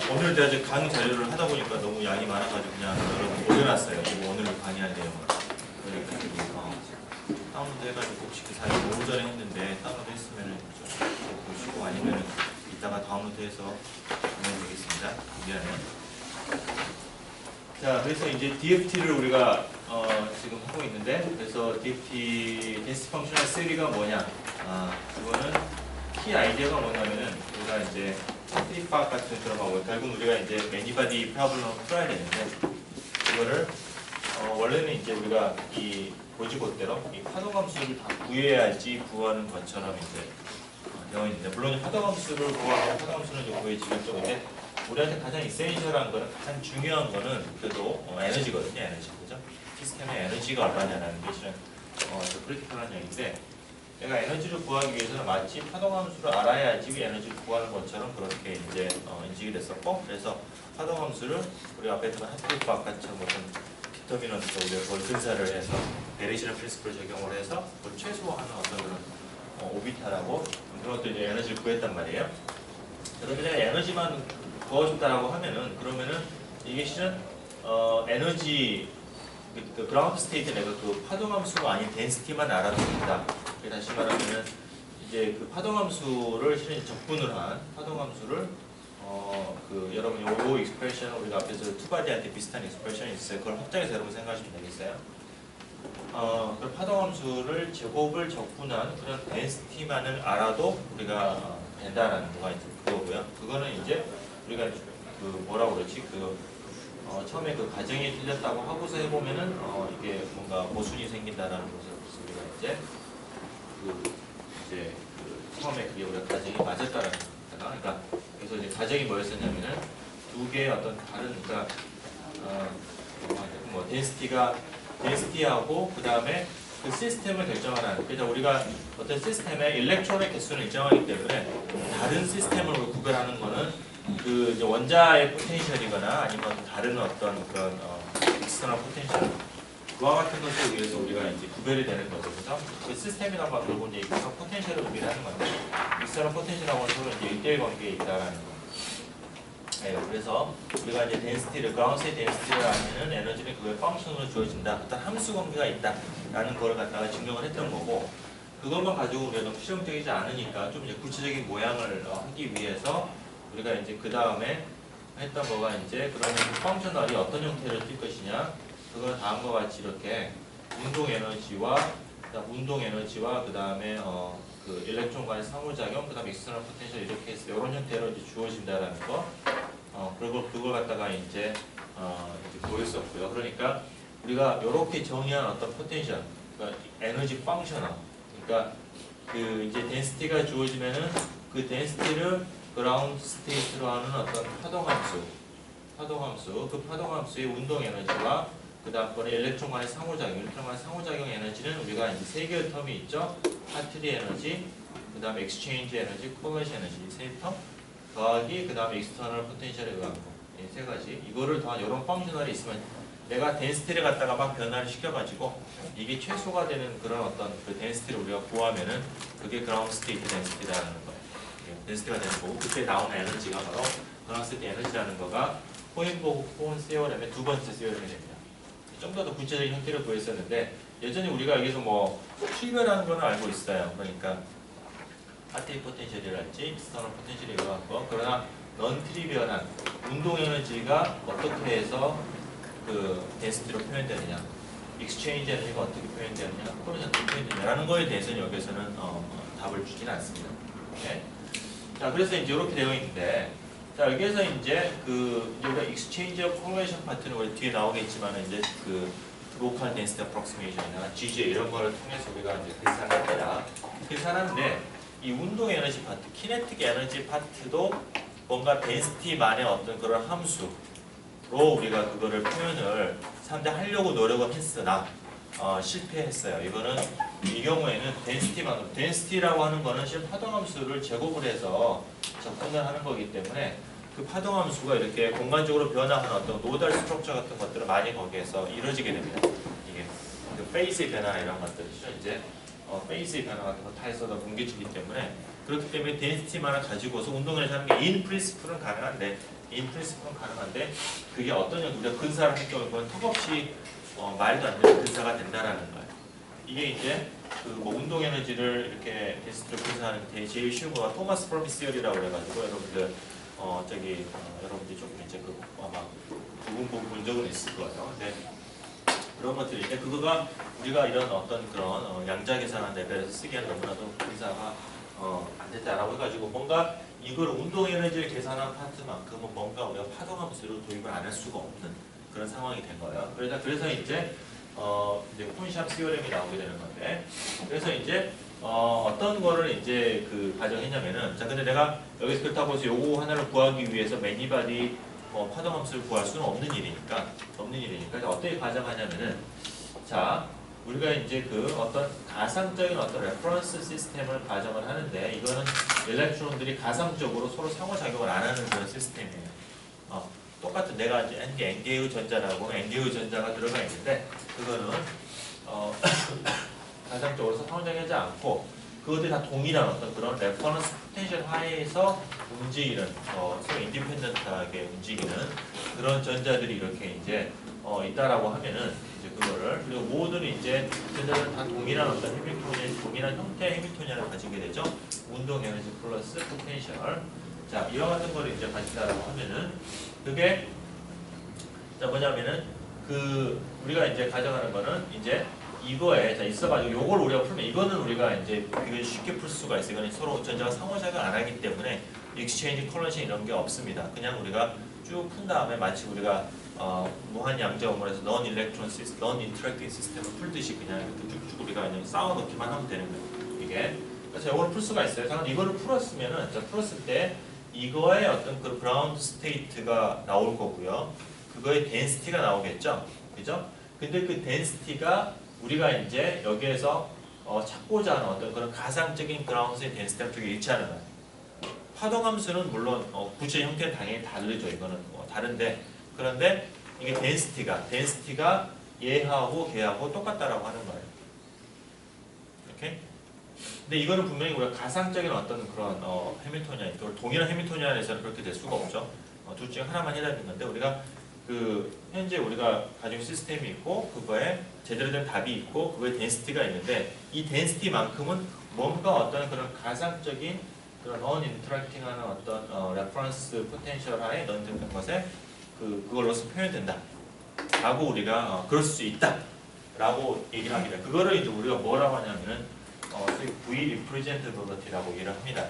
오늘 제가 이제 강의 자료를 하다 보니까 너무 양이 많아가지고 그냥 여러분 올려놨어요. 그리고 오늘 강의할 내용을. 그러니까 다운로드 해가지고 혹시 그 사이 오후 전에 했는데 다운로드 했으면 좀 보시고 아니면 이따가 다운로드해서 보내드리겠습니다. 미안해요. 자, 그래서 이제 DFT를 우리가 지금 하고 있는데, 그래서 DFT 데스티 펑셔널 3가 뭐냐? 그거는 키 아이디어가 뭐냐면은 우리가 이제 트리팍 같은 그런 거고, 결국 우리가 이제 매니바디 프로블럼을 풀어야 되는데, 이거를 원래는 이제 우리가 이 고지고대로 이 파동함수를 다 구해야지 구하는 것처럼 이제 되어 있는데, 물론 파동함수를 구하면 파동함수는 이제 구해지겠죠. 근데 우리한테 가장 이센셜한 거는, 가장 중요한 거는 그래도 에너지거든요. 에너지, 그죠? 시스템의 에너지가 얼마냐라는 게 실은 더 크리티컬한 얘기인데, 내가 에너지를 구하기 위해서는 마치 파동함수를 알아야지 에너지를 구하는 것처럼 그렇게 이제 인식이 됐었고, 그래서 파동함수를 우리 앞에 했던 하트리팍처럼 어떤 디터미넌트, 우리가 그걸 근사를 해서 베리시널 프린시플을 적용을 해서 그걸 최소화하는 어떤 그런 오비타라고 그런 것도 이제 에너지를 구했단 말이에요. 그런데 내가 에너지만 구하고 하면은, 그러면은 이게 실은 에너지 그 그라운드 스테이트 내가 그 파동함수가 아닌 덴시티만 알아도 된다. 다시 말하면은 이제 그 파동함수를 실은 적분을 한 파동함수를 그 여러분 요 익스프레션 우리가 앞에서 투바디한테 비슷한 익스프레션이 있어요. 그걸 확장해서 여러분 생각하시면 되겠어요. 그 파동함수를 제곱을 적분한 그런 덴시티만을 알아도 우리가 된다라는 거가 이제 그거고요. 그거는 이제 우리가 그 뭐라고 그러지 처음에 그 가정이 틀렸다고 하고서 해보면은 이게 뭔가 모순이 생긴다라는 것을 우리가 이제 처음에 그게 우리가 가정이 맞았다라는 거다. 그러니까 그래서 이제 가정이 뭐였었냐면은 두 개의 어떤 다른 그러니까 뭐 덴시티하고 그 다음에 그 시스템을 결정하는, 그래서 우리가 어떤 시스템의 일렉트론의 개수는 일정하기 때문에 다른 시스템을 구별하는 거는 그 이제 원자의 포텐셜이거나 아니면 다른 어떤 그런 익스터널 포텐셜, 그와 같은 것에 의해서 우리가 이제 구별이 되는 거죠. 그래서 그 시스템이라고 하면 결국 이제 익스터널 포텐셜을 의미하는 건데, 익스터널 포텐셜하고는 서로 이제 1대1 관계에 있다라는 거. 네, 그래서 우리가 이제 덴시티를, 그라운드의 덴시티를 알면은 에너지는 그거의 펑션으로 주어진다. 어떤 함수 관계가 있다라는 걸 갖다가 증명을 했던 거고, 그것만 가지고 우리가 너무 실용적이지 않으니까 좀 이제 구체적인 모양을 하기 위해서 우리가 이제 그 다음에 했던 거가 이제 그러면 그 펑셔널이 어떤 형태를 띌 것이냐, 그건 다음과 같이 이렇게 운동 에너지와 그 다음에 그 일렉트론 간의 상호작용, 그 다음에 익스터널 포텐셜 이렇게 해서 이런 형태로 이제 주어진다라는 거. 그리고 그걸 갖다가 이제 보였었고요. 그러니까 우리가 이렇게 정의한 어떤 포텐셜, 그러니까 에너지 펑셔널, 그러니까 그 이제 덴시티가 주어지면은 그 덴시티를 그라운드 스테이트로 하는 어떤 파동함수, 그 파동함수의 운동 에너지와 그 다음번에 일렉트론 간의 상호작용 에너지는 우리가 이제 세 개의 텀이 있죠. 하트리 에너지, 그 다음에 엑스체인지 에너지, 코버시 에너지, 세 텀 더하기 그 다음에 익스터널 포텐셜에 의한 거, 이 세 가지. 이거를 더한 이런 펑셔널이 있으면 내가 덴시티를 갖다가 막 변화를 시켜가지고 이게 최소가 되는 그런 어떤 그 덴시티를 우리가 구하면은 그게 그라운드 스테이트 덴시티라는 거예요. 덴시티가 되는 거고, 그때 나오는 에너지가 바로 그라운드 스테이트 에너지라는 거가 호힌버그 세어렘의 두 번째 세어렘이 됩니다. 좀 더 구체적인 형태를 보였었는데, 예전에 우리가 여기서 뭐 출별하는 거는 알고 있어요. 그러니까 하트리 포텐셜이랄지 익스터널 포텐셜이 이러한 거. 그러나 넌 트리비얼한 운동 에너지가 어떻게 해서 그 덴시티로 표현되느냐, 익스체인지 에너지가 어떻게 표현되느냐, 코버시 어떻게 표현되느냐라는 거에 대해서는 여기서는 답을 주지는 않습니다. 네? 자, 그래서 이제 이렇게 되어 있는데, 자, 여기에서 이제 우리가 익스체인지 코레레이션 파트는 우리 뒤에 나오겠지만 이제 그 로컬 덴시티 어프록시메이션이나 GJ 이런 거를 통해서 우리가 이제 계산을 합니다. 계산하는데 이 운동 에너지 파트, 키네틱 에너지 파트도 뭔가 덴시티만의 어떤 그런 함수로 우리가 그거를 표현을 상당히 하려고 노력은 했으나 실패했어요. 이거는 이 경우에는 덴시티만으로, 덴시티라고 하는 거는 실은 파동함수를 제곱을 해서 접근을 하는 거기 때문에 그 파동함수가 이렇게 공간적으로 변화하는 어떤 노달 스트럭처 같은 것들은 많이 거기에서 이루어지게 됩니다. 이게 그 페이스의 변화나 이런 것들이 실은 이제 페이스의 변화 같은 거 다 있어도 뭉개지기 때문에, 그렇기 때문에 덴시티만을 가지고서 운동을 하는 게 인 프린시플은 가능한데 in principle는 가능한데 그게 어떤 우리가 근사를 할 경우에 보면 턱없이 말도 안 되는 근사가 된다라는 거예요. 이게 이제 그 뭐 운동 에너지를 이렇게 데스트로 분사하는 데 제일 쉬운 거가 토마스 퍼미 시어리라고 그래가지고 여러분들 여러분들이 조금 이제 그 아마 부분 본 적은 있을 거예요. 근데 그런 것들인데 그거가 우리가 이런 어떤 그런 양자 계산한 레벨에서 쓰기에는 너무나도 분사가 안 됐다라고 해가지고 뭔가 이걸 운동 에너지를 계산한 파트만큼은 뭔가 우리가 파동함수로 도입을 안 할 수가 없는 그런 상황이 된 거예요. 그래서 이제 콘샵 시어렘이 나오게 되는 건데, 그래서 이제 어떤 거를 이제 그 가정했냐면은, 자 근데 내가 여기서 그렇다고 해서 요거 하나를 구하기 위해서 매니바디 파동함수를 구할 수는 없는 일이니까 어떻게 가정하냐면은, 자 우리가 이제 그 어떤 가상적인 어떤 레퍼런스 시스템을 가정을 하는데, 이거는 일렉트론들이 가상적으로 서로 상호작용을 안 하는 그런 시스템이에요. 똑같은 내가 이제 N개의 전자라고 N개의 전자가 들어가 있는데 그거는 가상적으로 상호작용하지 않고 그것들이 다 동일한 어떤 그런 레퍼런스 포텐셜 하에서 움직이는 서로 인디펜던트하게 움직이는 그런 전자들이 이렇게 이제 있다라고 하면은 이제 그거를 그리고 모든 이제 전자들은 다 동일한 어떤 해밀토니안 동일한 형태의 해밀토니안을 가지게 되죠. 운동 에너지 플러스 포텐셜. 자 이와 같은 거를 이제 가진다라고 하면은 그게 자 뭐냐면은 그 우리가 이제 가정하는 거는 이제 이거에 자 있어가지고 요걸 우리가 풀면 이거는 우리가 이제 되게 쉽게 풀 수가 있어요. 이거는 서로 전자가 상호작용 안 하기 때문에 익스체인지 컬러션 이런 게 없습니다. 그냥 우리가 쭉 푼 다음에 마치 우리가 무한 양자음으로해서 non electron system, non interacting 시스템을 풀듯이 그냥 이렇게 쭉쭉 우리가 그냥 쌓아놓기만 하면 되는 거예요. 이게 그래서 이걸 풀 수가 있어요. 자, 이거를 풀었으면은 자 풀었을 때 이거의 어떤 그 그라운드 스테이트가 나올 거고요. 그거의 덴시티가 나오겠죠. 그죠? 근데 그 덴시티가 우리가 이제 여기에서 찾고자 하는 어떤 그런 가상적인 그라운드의 덴시티랑 되게 일치하는 거예요. 파동함수는 물론 구체 형태는 당연히 다르죠. 이거는 다른데 그런데 이게 덴시티가 얘하고 걔하고 똑같다라고 하는 거예요. 이렇게. 근데 이거는 분명히 우리가 가상적인 어떤 그런 해밀토니안, 동일한 해밀토니안에서는 그렇게 될 수가 없죠. 둘 중에 하나만 해야 되는 건데 우리가 그 현재 우리가 가지고 시스템이 있고 그거에 제대로 된 답이 있고 그거에 덴시티가 있는데 이 덴시티만큼은 뭔가 어떤 그런 가상적인 그런 non-interacting하는 어떤 레퍼런스 포텐셜 하에 넣는 것에 그걸로서 표현된다. 라고 우리가 그럴 수 있다. 라고 얘기를 합니다. 그거를 이제 우리가 뭐라고 하냐면은 V representativity라고 얘기를 합니다.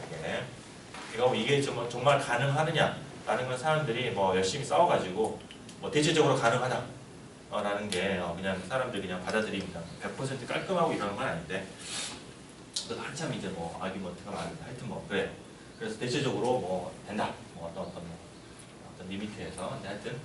이게 정말 가능하느냐라는 건 사람들이 뭐 열심히 싸워가지고 뭐 대체적으로 가능하다. 라는 게 그냥 사람들이 그냥 받아들입니다. 100% 깔끔하고 이러는 건 아닌데 그래서 한참 이제 뭐 아규먼트가 많은데 하여튼 뭐 그래. 그래서 대체적으로 뭐 된다. 뭐 어떤 리미트에서 근데 하여튼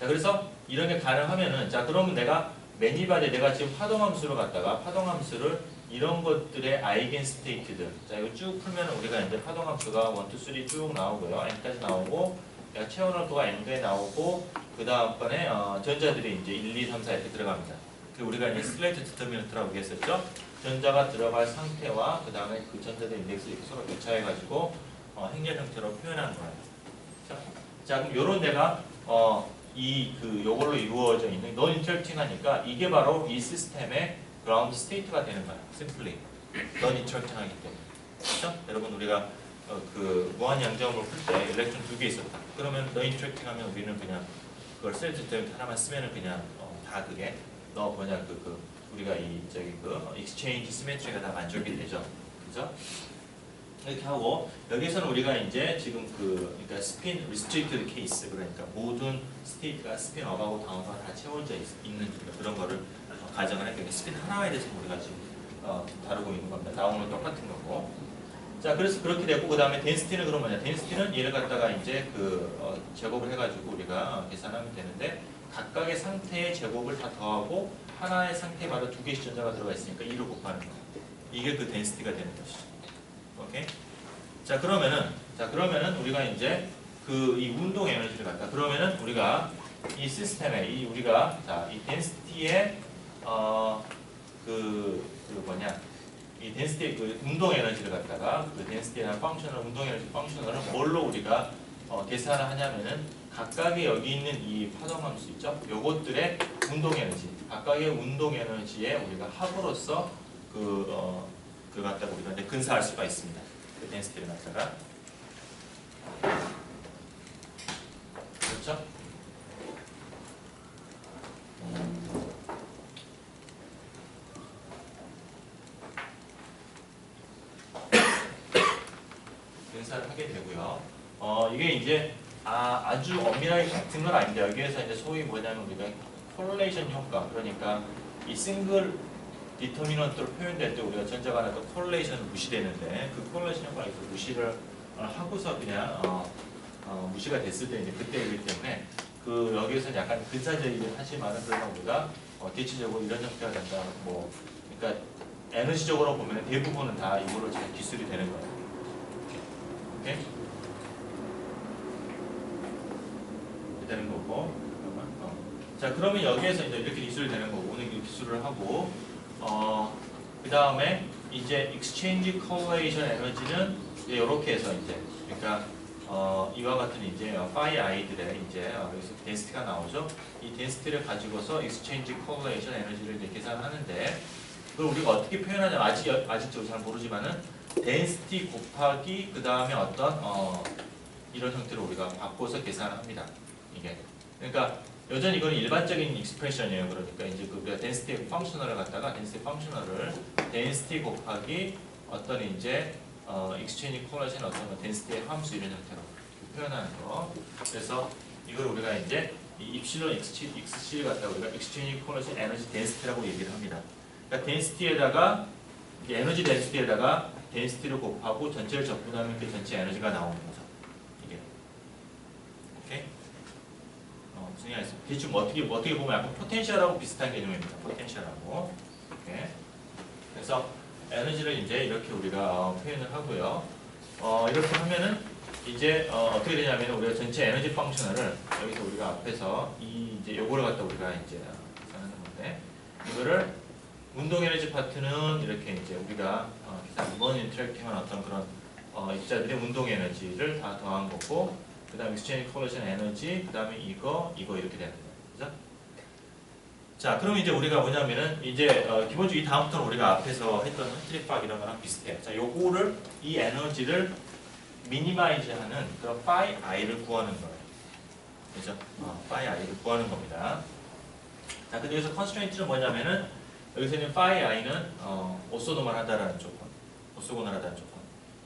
자 그래서 이런 게 가능하면은 자 그러면 내가 매니바디 내가 지금 파동함수를 갖다가 파동함수를 이런 것들의 아이겐 스테이트들 자 이거 쭉 풀면 우리가 이제 파동함수가 1, 2, 3 쭉 나오고요. n까지 나오고 내가 채워놓을 거가 n에 나오고 그 다음번에 전자들이 이제 1, 2, 3, 4 이렇게 들어갑니다. 그리고 우리가 이제 슬레이트 디터미넌트라고 얘기했었죠. 전자가 들어갈 상태와 그 다음에 그 전자들 인덱스 이렇게 서로 교차해가지고 행렬 형태로 표현하는 거예요. 자 그럼 요런 데가 요걸로 이루어져 있는 non interacting 하니까 이게 바로 이 시스템의 그라운드 스테이트가 되는 거야. simply non interacting 하기 때문에. 그렇죠? 여러분 우리가 그 무한 양자음을 풀 때 일렉트론 2개 있었다. 그러면 non interacting 하면 우리는 그냥 그걸 셀트 때문에 하나만 쓰면은 그냥 다 그게 우리가 exchange symmetry가 다 만족이 되죠. 그죠? 이렇게 하고 여기서는 우리가 이제 지금 그러니까 스핀 restricted case 그러니까 모든 스테이트가 스핀 업하고 다운하고 다 채워져 있는 그런 거를 가정을 할게요. 스핀 하나에 대해서 우리가 지금 다루고 있는 겁니다. 다운은 똑같은 거고. 자 그래서 그렇게 됐고 그 다음에 덴시티는 그런 뭐냐? 덴시티는 얘를 갖다가 이제 제곱을 해가지고 우리가 계산하면 되는데 각각의 상태의 제곱을 다 더하고 하나의 상태마다 두 개씩 전자가 들어가 있으니까 2를 곱하는 거. 이게 그 덴시티가 되는 것이죠. 오케이? 자 그러면은 우리가 이제 이 운동 에너지를 갖다 그러면은 우리가 이 시스템에 이 덴시티의 이 덴시티의 그 운동 에너지를 갖다가 그 덴시티나 펑셔널 운동 에너지 펑셔널은 뭘로 우리가 계산을 하냐면은 각각의 여기 있는 이 파동함수 있죠? 요것들의 운동 에너지, 각각의 운동 에너지에 우리가 합으로써 그걸 갖다가 우리가 이제 근사할 수가 있습니다. 그 덴시티를 갖다가. 그렇죠? 근사를 하게 되고요. 이게 이제 아주 엄밀하게 같은 건 아닌데 여기에서 이제 소위 뭐냐면 우리가 콜레이션 효과, 그러니까 이 싱글 디터미넌트로 표현될 때 우리가 전자가 하나 또 콜레이션은 무시되는데 그 콜레이션 효과에서 무시를 하고서 그냥 무시가 됐을 때 이제 그때이기 때문에 그 여기에서 약간 근사적이긴 하지만은 그러나 우리가 대체적으로 이런 형태가 된다. 뭐 그러니까 에너지적으로 보면 대부분은 다 이걸로 잘 기술이 되는 거예요. 오케이? 되는 거고. 자, 그러면 여기에서 이제 이렇게 기술이 되는 거고, 오늘 기술을 하고, 그 다음에 이제 exchange correlation 에너지는 이렇게 해서 이제, 그러니까 이와 같은 이제 phi i들의 이제 여기서 덴시티가 나오죠. 이 덴시티를 가지고서 exchange correlation 에너지를 이제 계산하는데, 그걸 우리가 어떻게 표현하냐면 아직도 잘 모르지만은 density 곱하기 그 다음에 어떤 이런 형태로 우리가 바꿔서 계산을 합니다. 이게 그러니까 여전히 이거는 일반적인 익스프레션이에요. 그러니까 이제 그 density 펑셔널을 갖다가 density 펑셔널을 density 곱하기 어떤 이제 exchange correlation 어떤 density 함수 이런 형태로 표현하는 거. 그래서 이걸 우리가 이제 이 입실론 xc를 갖다가 우리가 exchange correlation 에너지 density라고 얘기를 합니다. 그러니까 density에다가 에너지 density에다가 density를 곱하고 전체를 적분하면 그 전체 에너지가 나오는 거죠. 이게. 오케이? 무슨 얘기가 있어요? 대충 어떻게 보면 약간 포텐셜하고 비슷한 개념입니다. 포텐셜하고. 이렇게. 그래서 에너지를 이제 이렇게 우리가 표현을 하고요. 이렇게 하면은 이제 어떻게 되냐면 우리가 전체 에너지 펑셔널을 여기서 우리가 앞에서 이제 요거를 갖다 우리가 이제 계산하는 건데 이거를 운동 에너지 파트는 이렇게 이제 우리가 이번 인터랙팅한 어떤 그런 입자들의 운동 에너지를 다 더한 거고, 그 다음에 exchange correlation 에너지, 그 다음에 이거 이렇게 되는 거예요. 그죠? 자, 그럼 이제 우리가 뭐냐면은 이제 기본적으로 이 다음부터는 우리가 앞에서 했던 트리팍 이런 거랑 비슷해요. 자, 요거를 이 에너지를 미니마이즈하는 그런 phi i를 구하는 거예요. 그죠? phi i를 구하는 겁니다. 자, 근데 여기서 constraint는 뭐냐면은 여기서 있는 phi i는 오소노멀하다라는 조건, 오소고널하다는 조건.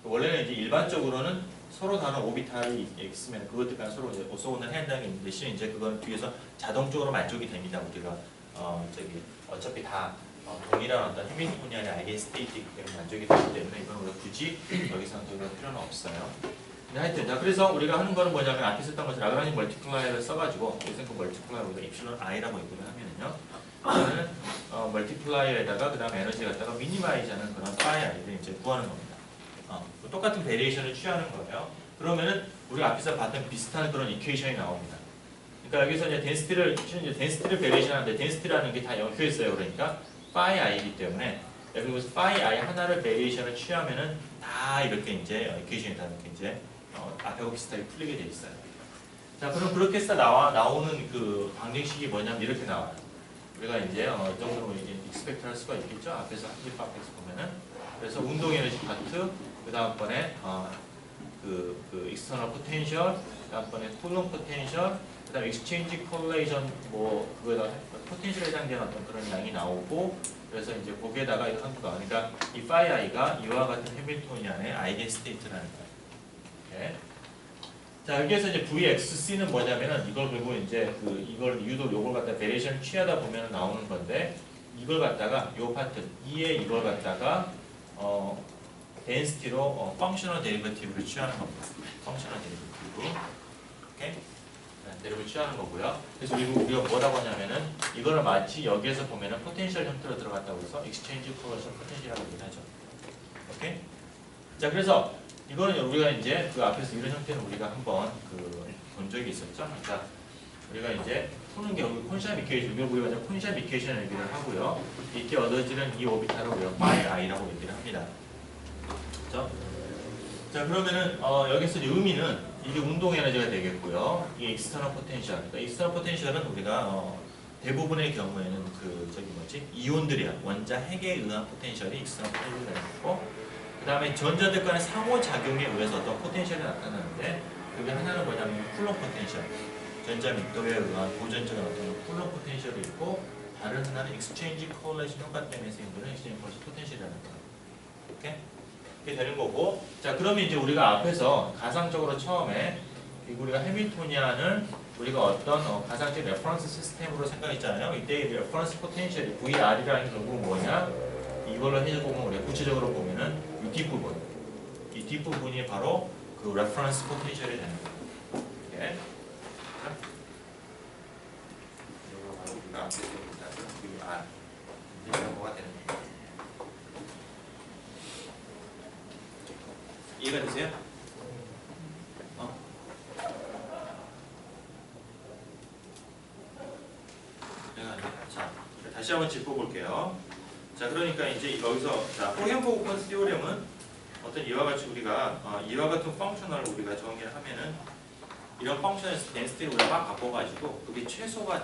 원래는 이제 일반적으로는 서로 다른 오비탈이 있으면 그것들과 서로 이제 오소고널 해야 한다는 게 있는데 실은 이제 그건 뒤에서 자동적으로 만족이 됩니다. 우리가 어차피 다 동일한 어떤 해밀토니안의 아이겐스테이트이기 때문에 만족이 되기 때문에 이건 우리가 굳이 여기서는 더 필요는 없어요. 근데 하여튼 자, 그래서 우리가 하는 거는 뭐냐면 앞에 썼던 것처럼 라그랑지 멀티플라이어를 써가지고 여기서 그 멀티플라이어 우리가 입실론 i라고 얘기를 하면은요. 이거는 멀티플라이어에다가 그 다음에 에너지 갖다가 미니마이즈하는 그런 phi i를 이제 구하는 겁니다. 똑같은 베리에이션을 취하는 거예요. 그러면은 우리가 앞에서 봤던 비슷한 그런 이퀘이션이 나옵니다. 그러니까 여기서 이제 덴시티를 베리에이션 하는데 덴시티라는 게 다 엮여 있어요. 그러니까 phi i이기 때문에 여기서 phi i 하나를 베리에이션을 취하면은 다 이렇게 이제 이퀘이션이 다 이렇게 이제 앞하고 비슷하게 풀리게 돼 있어요. 자, 그럼 그렇게 해서 나오는 그 방정식이 뭐냐면 이렇게 나와요. 우리가 이제 이 정도로 익스펙트 할 수가 있겠죠. 앞에서 한집 앞에서 보면은. 그래서 운동 에너지 파트, 그 다음번에 그 익스터널 포텐셜, 그 다음번에 쿨롱 포텐셜, 그 다음에 익스체인지 콜레이션 뭐 그거에다가 포텐셜에 해당되는 어떤 그런 양이 나오고, 그래서 이제 거기에다가 이거 한가, 그러니까 이 phi i가 이와 같은 해밀토니안의 아이겐스테이트라는 거예요. 이렇게. 자, 여기에서 이제 VXC는 뭐냐면은 이걸 그리고 이제 이걸 유도 요걸 갖다 베리에이션 취하다 보면 나오는 건데, 이걸 갖다가 요 파트 2에 이걸 갖다가 덴시티로 펑셔널 데리버티브를 취하는 겁니다. 펑셔널 데리버티브. 오케이? 데리버티브 취하는 거고요. 그래서 우리가 뭐라고 하냐면은 이거를 마치 여기에서 보면은 포텐셜 형태로 들어갔다고 해서 익스체인지 콜레이션 포텐셜이라고 얘기를 하죠. 오케이? 자, 그래서 이거는 우리가 이제 그 앞에서 이런 형태는 우리가 한번 본 적이 있었죠. 그러니까 우리가 이제 푸는 게 여기 콘샵 이퀘이션, 우리가 이제 콘샵 이퀘이션을 얘기를 하고요. 이때 얻어지는 이 오비탈을 우리가 phi i라고 얘기를 합니다. 그렇죠? 자 그러면은 여기서 의미는 이게 운동 에너지가 되겠고요. 이게 익스터널 포텐셜. 그러니까 익스터널 포텐셜은 우리가 대부분의 경우에는 그 저기 뭐지 이온들이야 원자 핵에 의한 포텐셜이 익스터널 포텐셜이 되고, 그 다음에 전자들 간의 상호 작용에 의해서 어떤 포텐셜이 나타나는데 그게 하나는 뭐냐면 쿨럼 포텐셜. 전자密도에 의한 보전적인 어떤 쿨럼 포텐셜이 있고, 다른 하나는 익스체인지 콜레이션 효과 때문에 생기는 익스체인지 콜레이션 포텐셜이라는 거예요. 이렇게? 이렇게 되는 거고, 자 그러면 이제 우리가 앞에서 가상적으로 처음에 우리가 해밀토니안을 우리가 어떤 가상적 레퍼런스 시스템으로 생각했잖아요. 이때 이 레퍼런스 포텐셜이 VR이라는 결국은 뭐냐? 이걸로 해보면 우리가 구체적으로 보면은 이 뒷부분, 이 뒷부분이 바로 그 레퍼런스 포텐셜이 되는 거예요. 이렇게. 자, 이거 바로 우리가 앞에서 얘기했던 VR. 이제 뭐가 되는 거예요. 이해가 되세요? 자, 다시 한번 짚어볼게요. 자, 그러니까 이제 여기서 자, 호헨포우컨 시오렘은 어떤 이와 같이 우리가 이와 같은 펑셔널을 우리가 정의를 하면은 이런 펑셔널 덴시티를 우리가 막 바꿔가지고 그게 최소가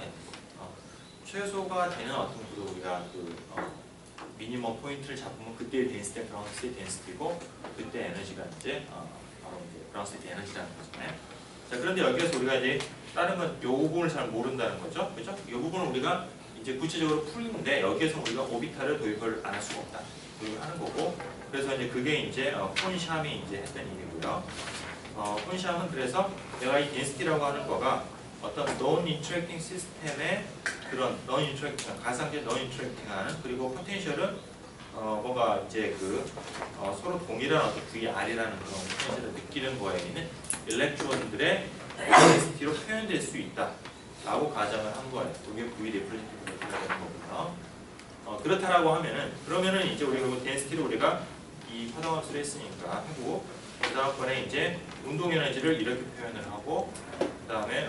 되는 어떤 구도 우리가 미니멈 포인트를 잡으면 그때의 덴시티가 그라운드 덴시티고 그때 에너지가 이제 바로 이제 그라운드 에너지라는 거잖아요. 자, 그런데 여기에서 우리가 이제 다른 건 이 부분을 잘 모른다는 거죠, 그렇죠? 이 부분을 우리가 이제 구체적으로 풀는데 여기에서 우리가 오비탈을 도입을 안 할 수가 없다. 도입을 하는 거고, 그래서 이제 그게 이제 폰샴이 이제 했던 일이고요. 폰샴은 그래서 내가 이 덴시티라고 하는 거가 어떤 non-interacting 시스템의 그런 non-interacting, 가상적 non-interacting한, 그리고 포텐셜은 뭔가 이제 서로 동일한 어떤 VR이라는 그런 포텐셜을 느끼는 거에는 일렉트론들의 덴시티로 표현될 수 있다. 라고 가정을 한 거예요. 그게 V 리프레젠테이티브가 되는 거고요. 그렇다라고 하면은, 그러면은 이제 우리가 덴시티를 우리가 이 파동함수를 했으니까 하고, 그 다음번에 이제 운동 에너지를 이렇게 표현을 하고, 그 다음에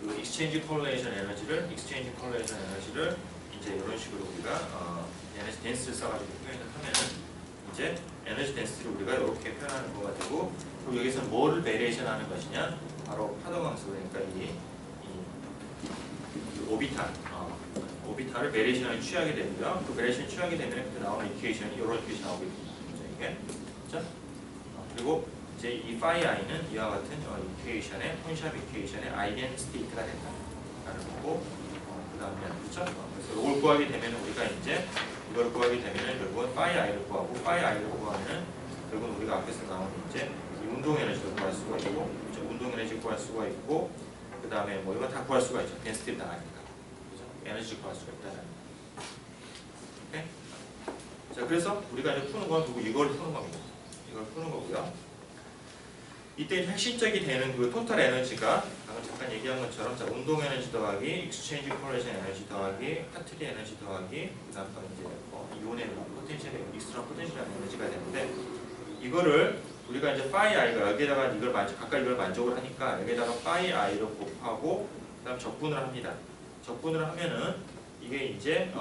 그 익스체인지 콜레이션 에너지를 이제 이런 식으로 우리가 에너지 덴시티를 써가지고 표현을 하면은 이제 에너지 덴시티를 우리가 이렇게 표현하는 거가 되고, 그리고 여기서 뭐를 베리에이션 하는 것이냐? 바로 파동함수, 그러니까 이 오비탈을 베리에이션을 취하게 되고요. 그 베리에이션을 취하게 되면 그때 나오는 이퀘이션이 이런 이퀘이션이 나오게 됩니다. 이게. 그렇죠? 그리고 이제 이 phi i는 이와 같은 이퀘이션의 폰샵 이퀘이션의 아이겐 스테이트가 된다라는 거고, 그 다음에 그렇죠? 그래서 이걸 구하게 되면 우리가 이제 이걸 구하게 되면은 결국은 phi i를 구하고, phi i를 구하면은 결국은 우리가 앞에서 나오는 이제 이 운동 에너지를 구할 수가 있고, 그렇죠? 운동 에너지 구할 수가 있고, 그 다음에 뭐 이건 다 구할 수가 있죠. 덴시티를 나가니까. 그렇죠? 에너지 구할 수가 있다는 거. 오케이? 자, 그래서 우리가 이제 푸는 건 그리고 이걸 푸는 겁니다. 이걸 푸는 거고요. 이때 핵심적이 되는 그 토탈 에너지가 방금 잠깐 얘기한 것처럼, 자, 운동 에너지 더하기 익스체인지 콜레이션 에너지 더하기 파트리 에너지 더하기 그다음에 이제 이온의 포텐셜, 익스트라 포텐셜 에너지가 되는데, 이거를 우리가 이제 phi i가 여기에다가 이걸 각각 이걸 만족을 하니까 여기에다가 phi i를 곱하고 그다음 적분을 합니다. 적분을 하면은 이게 이제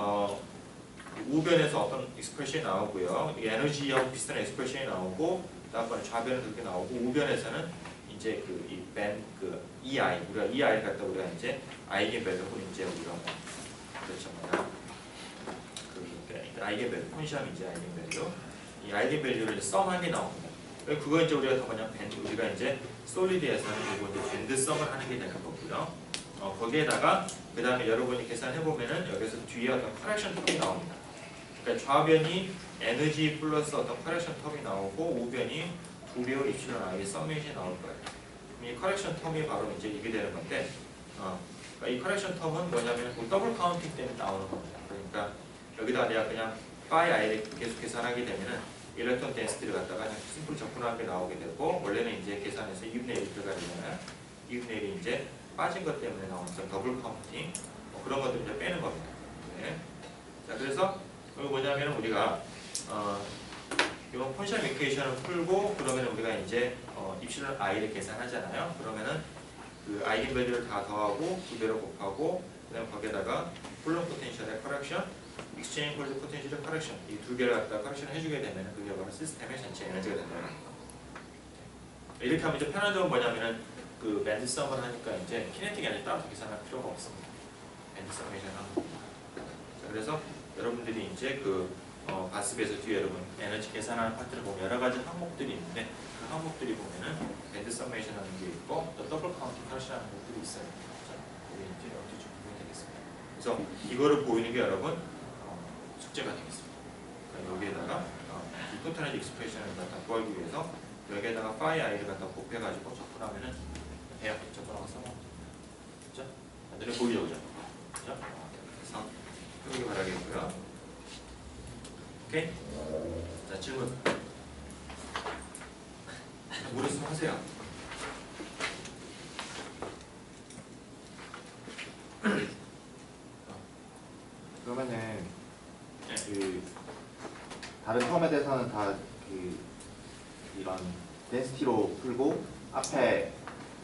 우변에서 어떤 익스프레션이 나오고요. 이게 에너지하고 비슷한 익스프레션이 나오고, 그다음에 좌변은 그렇게 나오고, 우변에서는 이제 EI, 우리가 EI를 갖다 우리가 이제 아이겐밸류를 이제 우리가 그렇죠, 아이겐밸류, 폰시함이 이제 아이겐밸류, 이 아이겐밸류를 썸한 게 나옵니다. 그거 이제 우리가 우리가 이제 솔리드에서는 그리고 이제 밴드 썸을 하는 게 되는 거고요. 거기에다가 그 다음에 여러분이 계산해 보면은 여기서 뒤에 어떤 커렉션 텀이 나옵니다. 그러니까 좌변이 에너지 플러스 어떤 커렉션 텀이 나오고, 우변이 2배의 입실론 i의 서밋이 나올 거예요. 그럼 이 커렉션 텀이 바로 이제 이게 되는 건데, 그러니까 이 커렉션 텀은 뭐냐면 그 더블 카운팅 때문에 나오는 겁니다. 그러니까 여기다 내가 그냥 phi i를 계속 계산하게 되면은 일렉트론 덴시티를 갖다가 그냥 심플 적분하게 나오게 되고, 원래는 이제 계산해서 2분의 1이 들어가야 되잖아요. 2분의 1이 이제 빠진 것 때문에 나오는 더블 카운팅, 그런 것들 이제 빼는 겁니다. 네. 자, 그래서 이거 뭐냐면 우리가 이번 폰샵 이퀘이션을 풀고, 그러면 우리가 이제 입실론 i를 계산하잖아요. 그러면은 그 아이겐밸류를 다 더하고 2배로 곱하고, 그다음 거기에다가 쿨럼 포텐셜의 커렉션, 익스체인지 콜드 포텐셜 커렉션 이 두 개를 갖다 커렉션을 해주게 되면 그게 바로 시스템의 전체 에너지가 된다는 거예요. 이렇게 하면 이제 편한 점은 뭐냐면은 그 밴드 썸을 하니까 이제 키네틱 에너지 따로 계산할 필요가 없습니다. 밴드 서메이션 하는 겁니다. 그래서 여러분들이 이제 그 가스배에서 뒤에 여러분 에너지 계산하는 파트를 보면 여러 가지 항목들이 있는데 그 항목들이 보면은 밴드 서메이션 하는 게 있고 또 더블 카운트 커렉션 하는 것들이 있어요. 이게 이제 어떻게 좀 보면 되겠습니다. 그래서 이거를 보이는 게 여러분 숙제가 되겠습니다. 그러니까 여기에다가 이 토탈 에너지 익스프레션을 갖다 구하기 위해서 여기에다가 파이 i를 갖다 곱해가지고 접근하면은 돼요. 접근하고 써먹죠. 그렇죠? 눈에 보이죠, 그죠? 그죠? 그래서 해보기 바라겠고요. 오케이? 자, 질문. 물으시면 하세요. 그러면은 네. 그 다른 텀에 대해서는 다 그 이런 덴시티로 풀고 앞에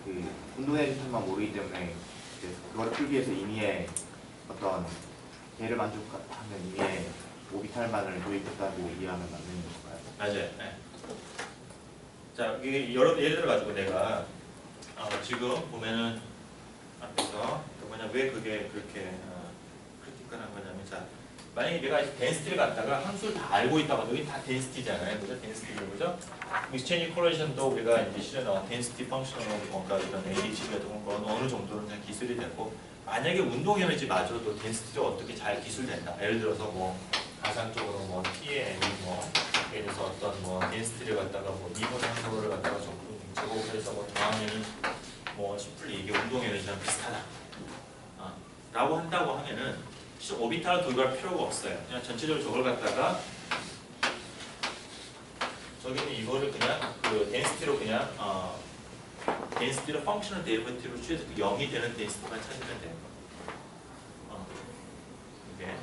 그 운동의 텀만 모르기 때문에 이제 그거를 풀기 위해서 임의의 어떤 걔를 만족하는 임의의 오비탈만을 도입했다고 이해하면 맞는 건가요? 맞아요. 네. 자, 이게 여러 예를 들어 가지고 내가 지금 보면은 앞에서 그 뭐냐 왜 그게 그렇게 크리티컬한 거냐면 자. 만약에 내가 덴시티를 갖다가 함수를 다 알고 있다고 여기 다 덴시티잖아요. 그죠? 덴시티죠. 그죠? 익스체인지 콜레이션도 우리가 이제 실제 나온 덴시티 펑션으로 뭔가 이런 ADC 같은 건 어느 정도는 다 기술이 됐고 만약에 운동 에너지마저도 덴시티가 어떻게 잘 기술된다. 예를 들어서 뭐 가상적으로 뭐 T의 뭐 예를 들어서 어떤 뭐 덴시티를 갖다가 뭐 2분의 항상으로 갖다가 제곱해서 뭐 더하면은 뭐 10분의 이게 운동 에너지랑 비슷하다. 라고 한다고 하면은 오비탈을 도입할 필요가 없어요. 그냥 전체적으로 저걸 갖다가 저기는 이거를 그냥 그 덴시티로 그냥 덴시티로 펑셔널 데리베이티브로 취해서 그 0이 되는 덴시티만 찾으면 돼요. 이게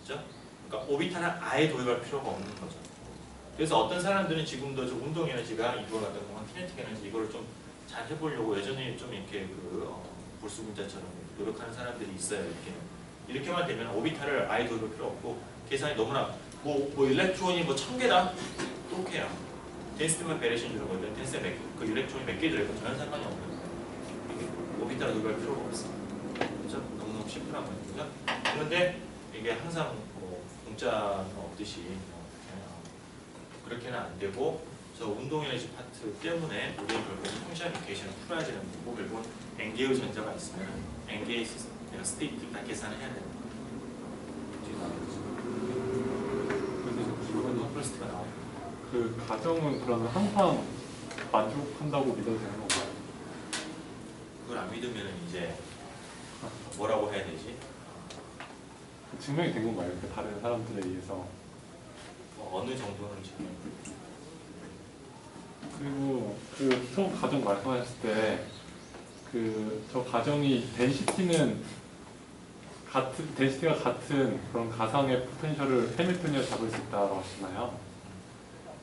그죠? 그러니까 오비탈은 아예 도입할 필요가 없는 거죠. 그래서 어떤 사람들은 지금도 저 운동 에너지가 이걸 갖다 보면 키네틱 에너지 이거를 좀 잘 해보려고 예전에 좀 이렇게 그 불수분자처럼 노력하는 사람들이 있어요. 이렇게만 되면 오비탈을 아예 도입할 필요 없고 계산이 너무나 뭐 일렉트론이 뭐 1000개다? 똑해요. 덴시티만 베레이션 주는 거죠. 덴시티 그 일렉트론이 몇 개 들어있고 전혀 상관이 없는 거예요. 오비탈을 도입할 필요가 없어. 그죠? 너무너무 심플한 거예요. 그죠? 그런데 이게 항상 뭐 공짜가 없듯이 그렇게는 안 되고 저 운동 에너지 파트 때문에 우리는 결국 펑션 이퀘이션을 풀어야 되는 거고 결국은 N개의 전자가 있으면 N개의 내가 스테이트 다 계산을 해야 되는 거예요. 그 가정은 그러면 항상 만족한다고 믿어도 되는 건가요? 그걸 안 믿으면 이제 뭐라고 해야 되지? 증명이 된 건가요? 그 다른 사람들에 의해서? 뭐 어느 정도는 증명. 그리고 그 처음 가정 말씀하셨을 때 그 저 가정이 덴시티가 같은 그런 가상의 포텐셜을 해밀턴이어 잡을 수 있다고 하시나요?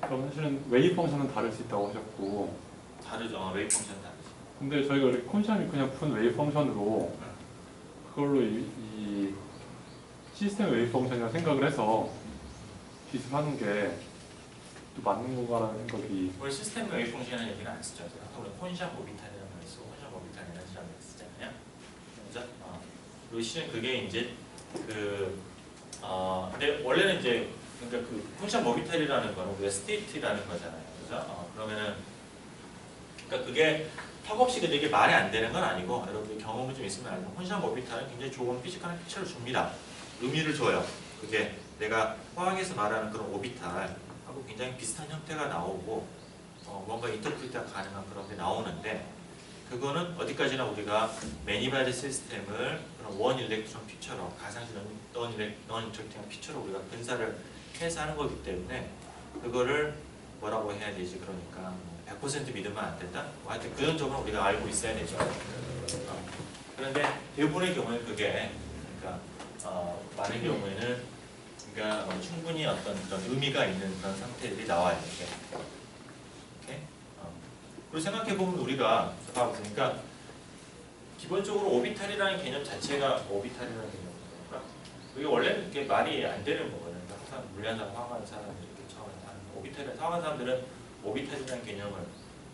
그럼 사실은 웨이브 펑션은 다를 수 있다고 하셨고 다르죠. 웨이브 펑션 다르죠. 근데 저희가 이렇게 콘션이 그냥 푼 웨이브 펑션으로 그걸로 이 시스템 웨이브 펑션이라고 생각을 해서 기술하는 게 또 맞는 건가라는 생각이. 원래 시스템 웨이브 펑션이라는 얘기는 안 쓰죠. 우리 콘샵 오비탈이라는 말 쓰고 콘샵 오비탈 에너지라는 말 쓰잖아요. 그죠? 그리고 실은 그게 이제 근데 원래는 이제 그러니까 그 콘샵 오비탈이라는 거는 우리가 스테이트라는 거잖아요. 그죠? 그러면은 그러니까 그게 턱없이 되게 말이 안 되는 건 아니고 여러분들 경험이 좀 있으면 알죠. 콘샵 오비탈은 굉장히 좋은 피지컬한 피처를 줍니다. 의미를 줘요. 그게 내가 화학에서 말하는 그런 오비탈 하고 굉장히 비슷한 형태가 나오고 뭔가 인터프리트가 가능한 그런 게 나오는데 그거는 어디까지나 우리가 매니바드 시스템을 그런 원 일렉트론 피처로 가상적 넌 인터랙팅한 피처로 우리가 분사를 해서 하는 거기 때문에 그거를 뭐라고 해야 되지? 그러니까 100% 믿으면 안 된다? 하여튼 그런 점은 우리가 알고 있어야 되죠. 그런데 대부분의 경우에는 그게 그러니까 많은 경우에는 그러니까 충분히 어떤 그런 의미가 있는 그런 상태들이 나와요. 이게. 오케이? 그리고 생각해보면 우리가 봐보니까 기본적으로 오비탈이라는 개념 자체가 오비탈이라는 개념이 그게 원래는 이렇게 말이 안 되는 거거든요. 그러니까 항상 물리학상 사용하는 사람들이 이렇게 처음에 하는 오비탈을 사용하는 사람들은 오비탈이라는 개념을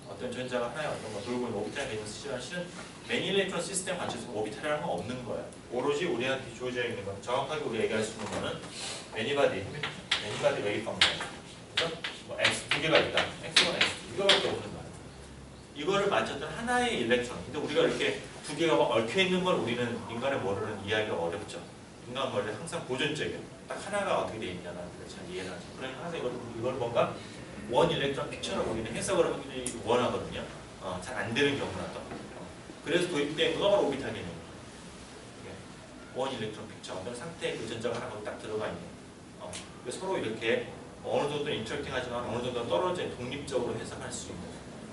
어떤 전자가 하나의 어떤 거 돌고 있는 오비탈 개념을 쓰지만 실은 매니 일렉트론 시스템 관점에서 오비탈이라는 건 없는 거예요. 오로지 우리한테 주어져 있는 건 정확하게 우리가 얘기할 수 있는 거는 매니바디 웨이브 펑션. 그래서 뭐 x 두 개가 있다. x1, x2 이거밖에 없는 거예요. 이거를 맞췄던 하나의 일렉트론. 근데 우리가 이렇게 두 개가 막 얽혀 있는 걸 우리는 인간의 머리는 이해하기가 어렵죠. 인간 머리는 항상 보존적이에요. 딱 하나가 어떻게 돼 있냐는 걸 잘 이해를 하죠. 그러니까 항상 이걸 뭔가 원 일렉트론 픽처로 우리는 해석을 하기 원하거든요. 잘 안 되는 경우가 또. 그래서 도입된 거가 바로 오비탈 개념이에요. 원 일렉트론 픽처 어떤 상태의 그 전자가 하나 딱 들어가 있는. 서로 이렇게 어느 정도 인터랙팅 하지만 어느 정도 떨어져 독립적으로 해석할 수 있는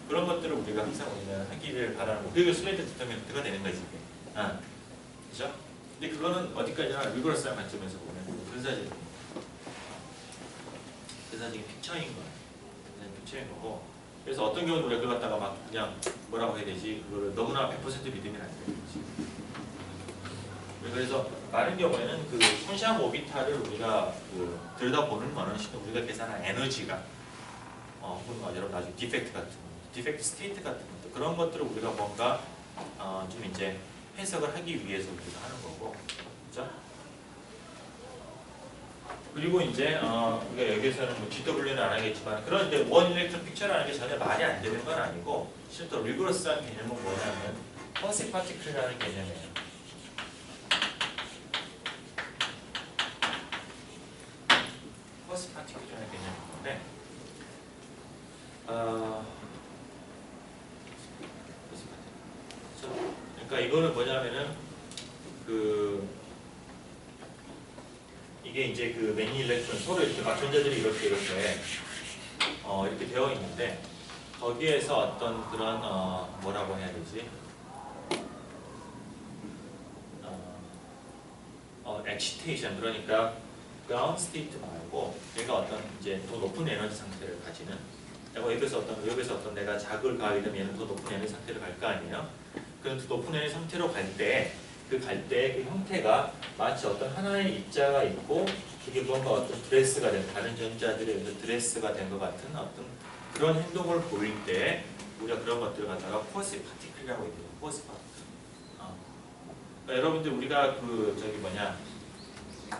그런 것들을 우리가 항상 우리는 하기를 바라는 거. 그게 슬레이트 디터미넌트가 되는 거지. 그죠? 근데 그거는 어디까지나 리그러스한 관점에서 보면 근사적인 픽처인 거예요. 픽처인 거고. 그래서 어떤 경우는 우리가 그걸 갖다가 막 그냥 뭐라고 해야 되지? 그거를 너무나 100% 믿으면 안 되는 거지. 그래서 많은 경우에는 그 콘시암 오비탈을 우리가 들여다보는 거는 우리가 계산한 에너지가 혹은 여러분 나중에 디펙트 같은 거, 디펙트 스테이트 같은 것들 그런 것들을 우리가 뭔가 좀 이제 해석을 하기 위해서 우리가 하는 거고, 그렇죠? 그리고 이제 우리가 여기서는 뭐 GW는 안 하겠지만 그런 이제 원 일렉트론 픽처라는 게 전혀 말이 안 되는 건 아니고 실제로 리그러스한 개념은 뭐냐면 퍼시 파티클이라는 개념이에요. 퍼시 파티클이라는 개념인 건데 그러니까 이거는 뭐냐면은 이게 이제 그 매니 일렉트론 서로 이렇게 전자들이 이렇게 되어 있는데 거기에서 어떤 그런 뭐라고 해야 되지? 엑시테이션 그러니까 그라운드 스테이트 말고 얘가 어떤 이제 더 높은 에너지 상태를 가지는 내가 여기서 어떤 내가 자극을 가하게 되면 얘는 더 높은 에너지 상태를 갈 거 아니에요? 그런 더 높은 에너지 상태로 갈 때 그 형태가 마치 어떤 하나의 입자가 있고 그게 뭔가 어떤 드레스가 된 다른 전자들에 의해서 드레스가 된 것 같은 어떤 그런 행동을 보일 때 우리가 그런 것들을 갖다가 쿼시 파티클이라고 얘기해요. 쿼시 파티클. 그러니까 여러분들 우리가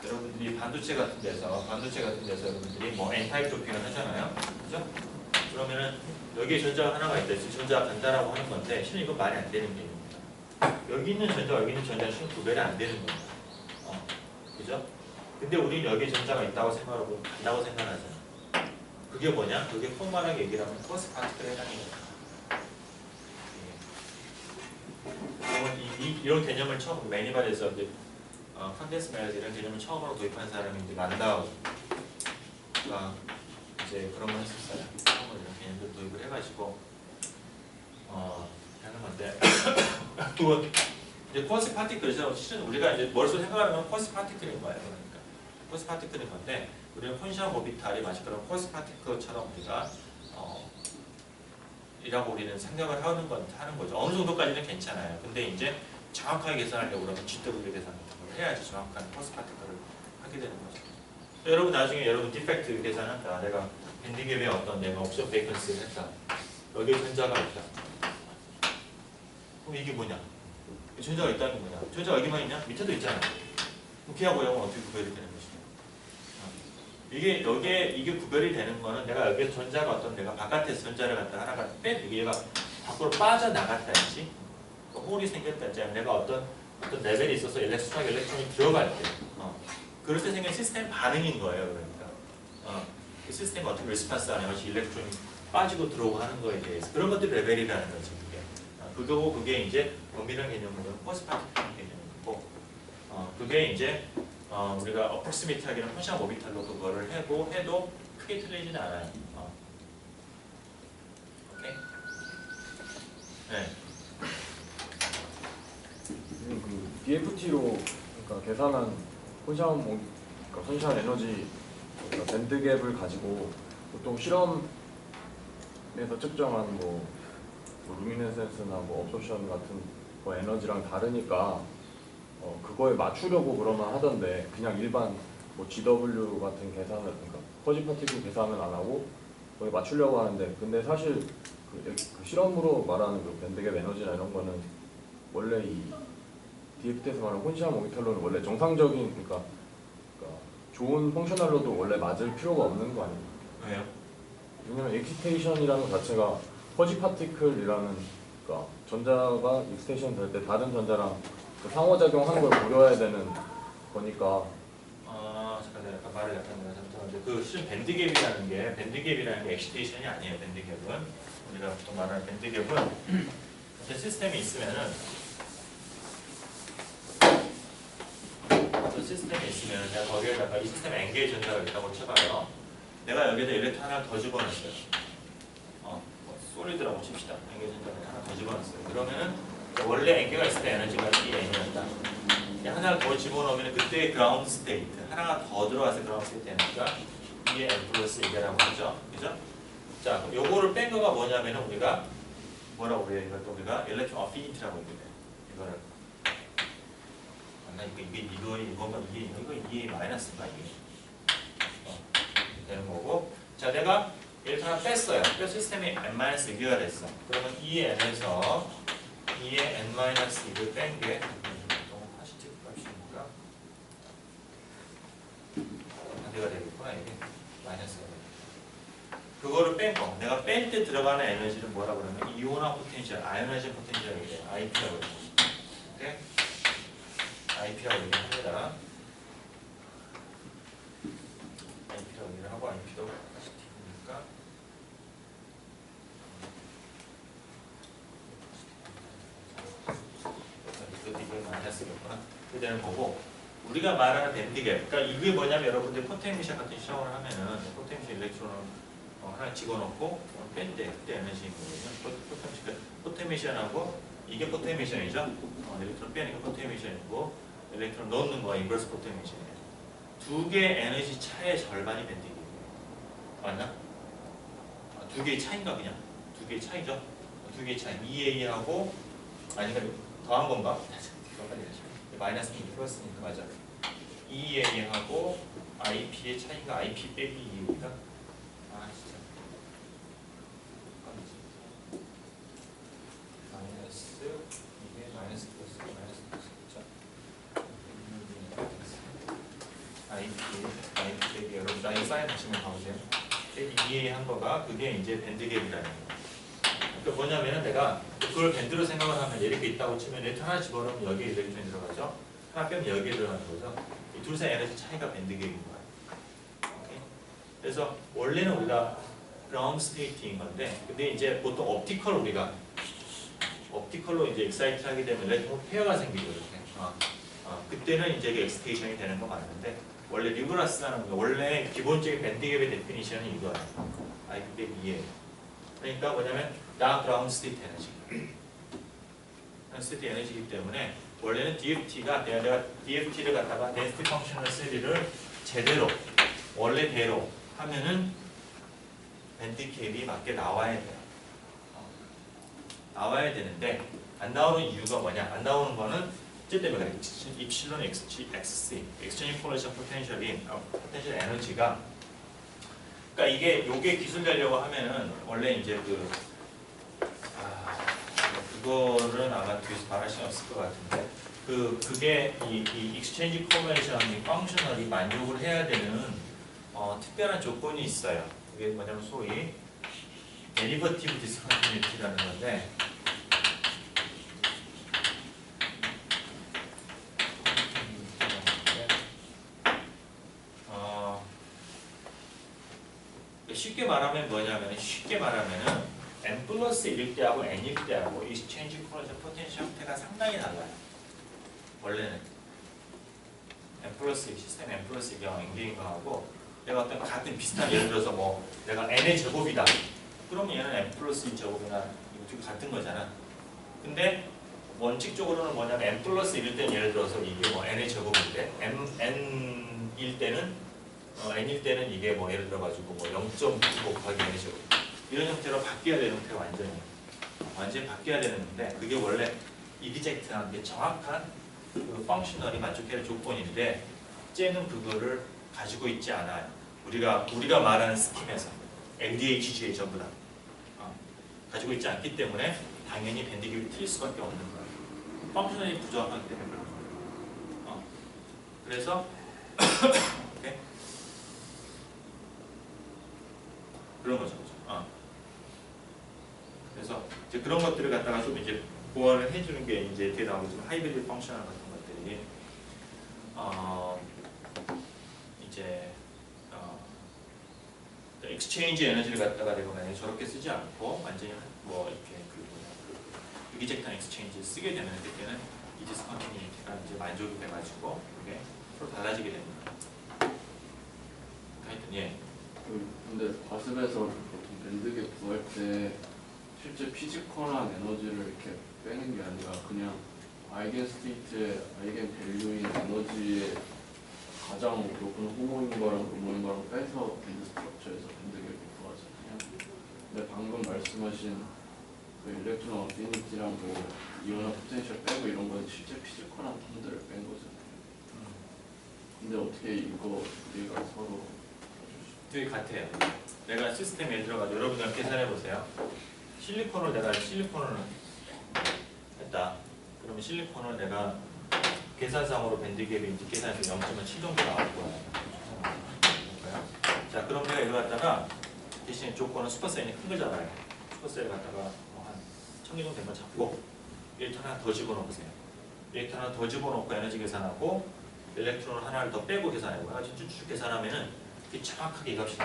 여러분들이 반도체 같은 데서 여러분들이 뭐 N타입 도핑을 하잖아요. 그죠? 그러면은 여기에 전자가 하나가 있다. 전자가 간다라고 하는 건데 실은 이건 말이 안 되는 개념입니다. 여기 있는 전자와 여기 있는 전자는 실은 구별이 안 되는 겁니다. 그죠? 근데 우리는 여기에 전자가 있다고 생각하고 간다고 생각하잖아. 그게 뭐냐? 그게 포멀하게 얘기를 하면 쿼시 파티클에 해당해요. 이런 개념을 처음 매니발에서 컨덴스 매너스 이런 개념을 처음으로 도입한 사람이 이제 란다우가 이제 그런 걸 했었어요. 처음으로 이런 개념들 도입을 해가지고 하는 건데 그건 이제 쿼시 파티클에서 실은 우리가 이제 머릿속에 생각하는 건 쿼시 파티클인 거예요. 그러니까 쿼시 파티클인 건데 우리는 콘시암 오비탈이 마치 그런 쿼시 파티클처럼 우리가 이라고 우리는 생각을 하는 거죠. 어느 정도까지는 괜찮아요. 근데 이제 정확하게 계산하려고 그러면 GW 계산 같은 걸 해야지 정확한 쿼시 파티클을 하게 되는 거죠. 여러분 나중에 디펙트 계산한다. 내가 밴딩앱에 어떤 내가 옵션 베이컨스를 했다. 여기에 전자가 있다. 그럼 이게 뭐냐? 전자가 있다는 게 뭐냐? 전자가 여기만 있냐? 밑에도 있잖아. 그럼 걔하고 얘하고 어떻게 구별이 되는 것이냐? 이게 구별이 되는 거는 내가 여기에 전자가 내가 바깥에서 전자를 갖다 하나가 얘가 밖으로 빠져나갔다든지 홀이 생겼다든지 내가 어떤 레벨이 있어서 일렉트론이 들어갈 때 그럴 때 생긴 시스템 반응인 거예요. 그러니까 그 시스템이 어떻게 리스폰스 하냐 마치 일렉트론이 빠지고 들어오고 하는 거에 대해서 그런 것들이 레벨이라는 거지. 그게 이제 엄밀한 개념으로는 쿼시 파티클 개념이고 그게 이제 우리가 어프로시메이트하기는 콘시암 오비탈로 그거를 해도 크게 틀리지는 않아요. 오케이? 네. 그 BFT로 그러니까 계산한 콘시암 에너지 밴드갭을 가지고 보통 실험에서 측정한 루미네센스나 옵소션 같은 에너지랑 다르니까 그거에 맞추려고 그러면 하던데 그냥 일반 뭐 GW 같은 계산을 그러니까 퍼지 파티클 계산은 안 하고 거기에 맞추려고 하는데 근데 사실 그 실험으로 말하는 그 밴드갭 에너지나 이런 거는 원래 이 DFT에서 말하는 혼시한 모니터로는 원래 정상적인 그러니까 좋은 펑셔널로도 원래 맞을 필요가 없는 거 아니에요? 왜요? 왜냐면 엑시테이션이라는 것 자체가 퍼지 파티클이라는 그러니까 전자가 엑시테이션 될 때 다른 전자랑 그 상호작용하는 걸 고려해야 되는 거니까. 잠깐 내가 약간 말을 약간 내가 잘못하는데 그 실은 밴드갭이라는 게 엑시테이션이 아니에요. 밴드갭은 우리가 보통 말하는 밴드갭은 어떤 시스템이 있으면은 내가 거기에다가 이 시스템에 엔게이지 전자가 있다고 쳐봐요. 내가 여기다 일렉트론 하나 더 집어넣었어요. 솔리드라고 칩시다. 엔게이지 전자를 하나 더 집어넣었어요. 그러면은 원래 엔게가 있을 때 에너지가 EN이었다. 하나 더 집어넣으면 그때 그라운드 스테이트 하나가 더 들어와서 그라운드 스테이트 에너지가 EN 플러스 2라고 하죠. 그죠? 자, 그럼 요거를 뺀 거가 뭐냐면 우리가 뭐라고 그래요? 이것도 우리가 일렉트론 어피니티라고 얘기해요. 이거를 이게 마이너스인가 이게 되는 거고. 자, 내가 일단 하나 뺐어요. 시스템이 n-2가 됐어. 그러면 2의 n에서 2의 n-2를 뺀 게 파시티브 값이니까 반대가 되겠구나. 이게 마이너스가 되겠다. 그거를 뺀 거. 내가 뺄 때 들어가는 에너지를 뭐라 그러면 이온화 포텐셜, 아이오나이징 포텐셜이라고 해요. IP라고 해요. 오케이? IP라고 얘기합니다. IP라고 얘기를 하고 IP도 파시티브니까 이거 마이너스겠구나. 그게 되는 거고 우리가 말하는 밴드갭 그러니까 이게 뭐냐면 여러분들 포텐미션 같은 시험을 하면은 포텐미션 일렉트론을 하나 집어넣고 뺀 때 그때 에너지인 거거든요. 포텐미션하고 이게 포텐미션이죠. 일렉트론 빼는 게 포텐미션이고 일렉트론 넣는 거가 인버스 포텐미션이에요. 두 개의 에너지 차의 절반이 밴드갭이에요. 맞나? 두 개의 차인가 그냥? 두 개의 차이죠? 두 개의 차이. EA하고 아니면 더한 건가? 마이너스 플러스니까 맞아. EA하고 IP의 차이가 IP 빼기 2입니다. 진짜. 마이너스 이게 마이너스 플러스 그렇죠? IP 빼기 여러분 나 이 사인 하시면 봐보세요. 빼기 2A 한 거가 그게 이제 밴드갭이라는 거예요. 그러니까 뭐냐면은 내가 그걸 밴드로 생각을 하면 이렇게 있다고 치면 일렉트론 하나 집어넣으면 여기에 일렉트론이 들어가죠. 하나 빼면 여기에 들어가는 거죠. 이 둘 사이 에너지 차이가 밴드갭인 거예요. 오케이? 그래서 원래는 우리가 그라운드 스테이트인 건데 근데 이제 보통 옵티컬로 이제 익사이트 하게 되면 일렉트론 페어가 생기죠. 이렇게. 그때는 이제 엑스테이션이 되는 거 맞는데 원래 류브라스라는 거 원래 기본적인 밴드갭의 데피니션은 이거예요. IP 빼기 2예요. 그러니까 뭐냐면 나 그라운드 스테이트 에너지. 스테이트 에너지이기 때문에 원래는 DFT가 내가 DFT를 갖다가 덴시티 펑셔널 3를 제대로 원래대로 하면은 밴드갭이 맞게 나와야 돼요. 나와야 되는데 안 나오는 이유가 뭐냐? 안 나오는 거는 이 때문에 그래. 입실론 XC 엑스체인지 폴레이션 포텐셜인 포텐셜 에너지가 그러니까 요게 기술 되려고 하면은 원래 이제 그거는 아마 뒤에서 말할 시간 없을 것 같은데 그게 이 익스체인지 코어레이션 펑셔널이 만족을 해야 되는 특별한 조건이 있어요. 그게 뭐냐면 소위 데리버티브 디스컨티뉴티라는 건데 쉽게 말하면은 n 플러스 1일 때하고 n일 때하고 익스체인지 코어레이션 포텐셜 형태가 상당히 달라요. 원래는 n 플러스 1 시스템 n 플러스 1이 엔게인 거하고 내가 어떤 같은 비슷한 예를 들어서 뭐 내가 n의 제곱이다. 그러면 얘는 n 플러스 1 제곱이나 이거 같은 거잖아. 근데 원칙적으로는 뭐냐면 n 플러스 1일 때는 예를 들어서 이게 뭐 n의 제곱인데 n일 때는 n일 때는 이게 뭐 예를 들어 가지고 뭐 0.9 곱하기 n의 제곱 이런 형태로 바뀌어야 되는 형태가 완전히 바뀌어야 되는데 그게 원래 이그젝트한 게 정확한 그 펑셔널이 만족해야 할 조건인데 쟤는 그거를 가지고 있지 않아요. 우리가 말하는 스팀에서 MDA, GGA 전부 다 가지고 있지 않기 때문에 당연히 밴드깁이 틀릴 수밖에 없는 거예요. 펑셔널이 부정하기 때문에. 그래서 오케이? 그런 거죠. 그래서 이제 그런 것들을 갖다가 좀 이제 보완을 해주는 게 이제 뒤에 나오겠지만 하이브리드 펑셔널 같은 것들이 이제 엑스체인지 에너지를 갖다가 내가 만약에 저렇게 쓰지 않고 완전히 뭐 이렇게 그 유기적인 엑스체인지를 쓰게 되면 그때는 이 디스컨티니티가 이제 만족이 돼가지고 그게 서로 달라지게 됩니다. 하여튼 예. 근데 과습에서 보통 밴드게 구할 때 실제 피지컬한 에너지를 이렇게 빼는 게 아니라 그냥 아이겐 스테이트의 아이겐 밸류인 에너지의 가장 높은 호모인 거랑 루모인 거랑 빼서 밴드 스트럭처에서 밴드게 구하잖아요. 근데 방금 말씀하신 그 일렉트론 어피니티랑 뭐 이온화 포텐셜 빼고 이런 건 실제 피지컬한 텀들을 뺀 거잖아요. 근데 어떻게 이거 우리가 서로 되게 같아요. 내가 시스템 예를 들어가지고 여러분들 계산해 보세요. 실리콘을 했다. 그러면 실리콘을 내가 계산상으로 밴드갭이 이제 계산해서 0.7 정도 나올 거예요. 자, 그럼 내가 이거 갖다가 대신에 조건은 슈퍼셀이 큰 걸 잡아요. 슈퍼셀을 갖다가 한 1000개 정도 된 걸 잡고 일렉트론 하나 더 집어넣으세요. 일렉트론 하나 더 집어넣고 에너지 계산하고 일렉트론 하나를 더 빼고 계산해보고 쭉쭉 계산하면은 이게 정확하게 이 값이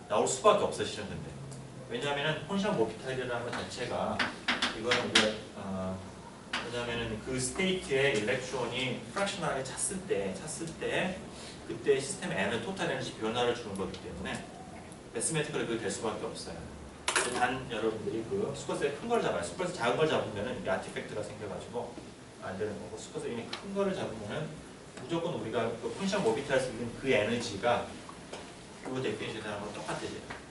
나올 수밖에 없어 실은 근데. 왜냐하면은 콘션 모피탈이라는 것 자체가 이거는 우리가 왜냐하면은 그 스테이트의 일렉트론이 프랙셔널하게 찼을 때 그때 시스템의 에너지 토탈 에너지 변화를 주는 거기 때문에 매스매티컬이 그게 될 수밖에 없어요. 단 여러분들이 그 슈퍼셀 큰 걸 잡아요. 슈퍼셀 작은 걸 잡으면은 이 아티팩트가 생겨가지고 안 되는 거고 슈퍼셀 이미 큰 거를 잡으면은 무조건 우리가 그 콘션 모비탈에서 있는 그 에너지가 그 데피니션이랑 거랑 똑같아져요.